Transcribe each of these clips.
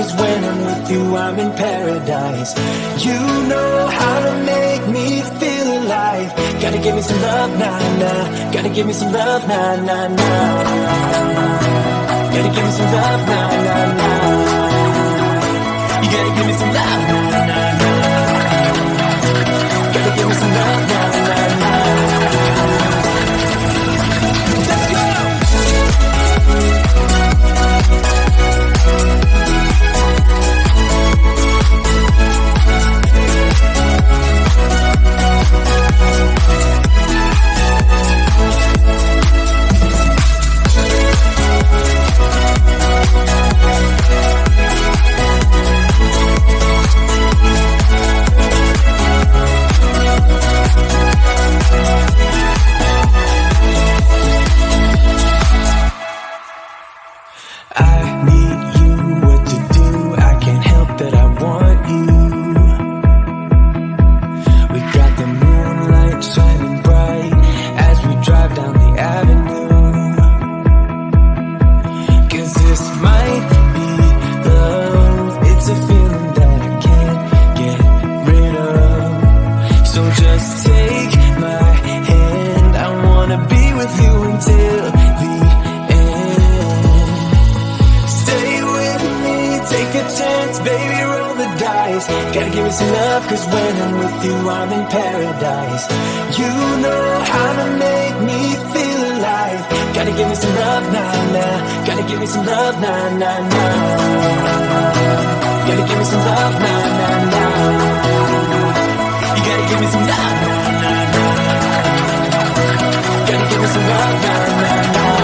'cause when I'm with you, I'm in paradise. You know how to make me feel alive. Gotta give me some love, nah, nah. Gotta give me some love, nah, nah, nah. Gotta give me some love, nah, nah, nah. You gotta give me some love, nah, nah, nah. Gotta give me some love, nah, nah, nah. Let's go! Gotta give me some love, 'cause when I'm with you, I'm in paradise. You know how to make me feel alive. Gotta give me some love, nah, nah. Gotta give me some love, nah, nah, nah. Gotta give me some love, nah, nah, nah. You gotta give me some love, nah, nah, nah. Gotta give me some love, nah, nah, nah.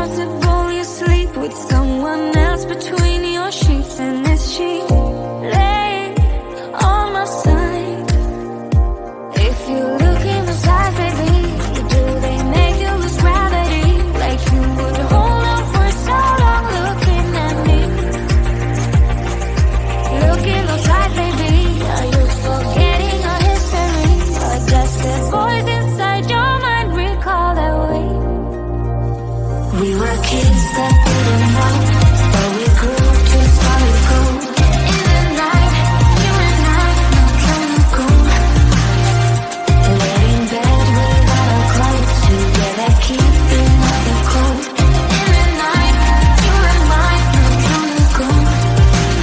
possible you sleep with someone else between your sheets? And is she laying on my side? If you look inside, baby, do they make you lose gravity? Like you would hold on for so long looking at me. Look in those eyes, baby, are you forgetting our history? Or just the voice inside your mind recall that way? We were kids that didn't know, but we grew to solid gold. In the night, you and I, not long ago, laid in bed without our clothes, together keeping up the cold. In the night, you and I, not long ago,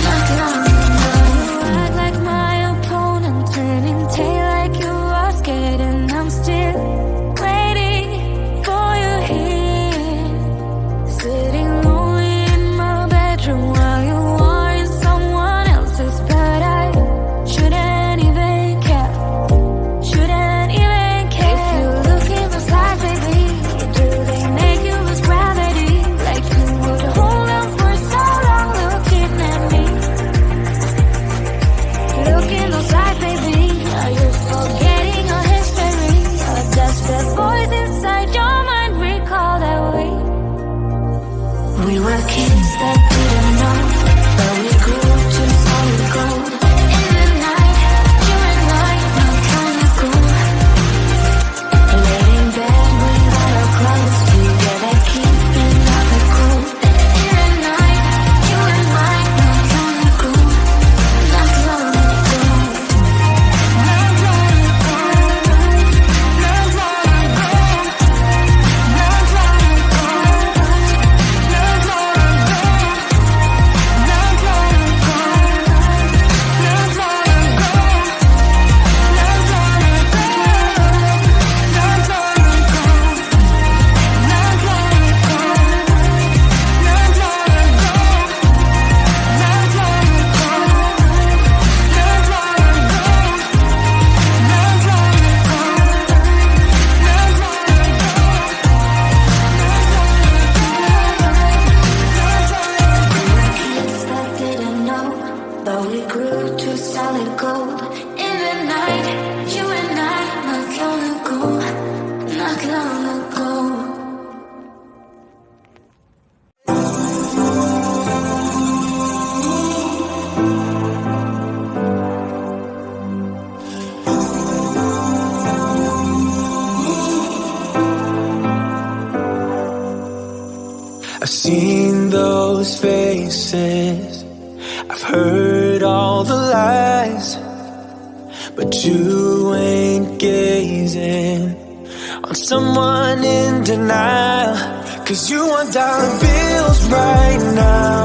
not long ago. Act like my opponent, turning tail like you are scared, and I'm still waiting for you here. Sitting lonely in my bedroom while you are in someone else's, but I shouldn't even care. Shouldn't even care. If you look in my eyes, baby, do they make you lose gravity? Like you would hold on for so long looking at me. Look in those eyes, baby, are you forgetting our history? Or does the voice inside your mind recall that way? We were kids that didn't know, but we grew to solid gold. In the night, you and I, not long ago, laid in bed without our clothes, together keeping up the cold. In the night, you and I, not long ago, not long ago, not long ago, not long ago, not long ago, not long Kids that didn't know, but we grew to solid gold. In the night, you and I, not long ago, not long ago. I've seen those faces, I've heard all the lies, but you ain't gazing on someone in denial. 'Cause you want dollar bills right now,